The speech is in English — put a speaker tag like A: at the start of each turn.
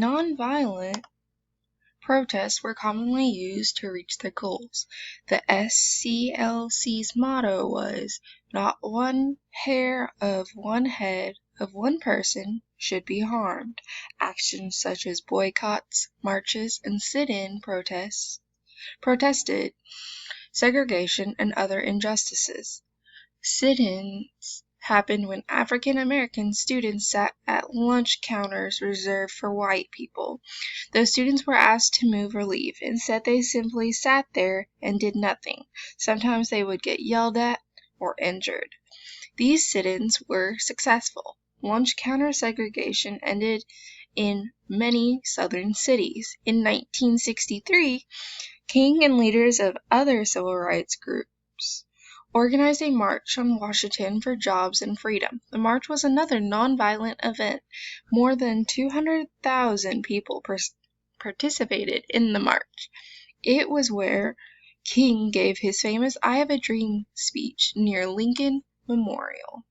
A: Nonviolent protests were commonly used to reach their goals. The SCLC's motto was, "Not one hair of one head of one person should be harmed." Actions such as boycotts, marches, and sit-in protested segregation and other injustices. Sit-ins happened when African American students sat at lunch counters reserved for white people. Those students were asked to move or leave. Instead, they simply sat there and did nothing. Sometimes they would get yelled at or injured. These sit-ins were successful. Lunch counter segregation ended in many southern cities. In 1963, King and leaders of other civil rights groups organized a march on Washington for jobs and freedom. The march was another nonviolent event. More than 200,000 people participated in the march. It was where King gave his famous "I Have a Dream" speech near Lincoln Memorial.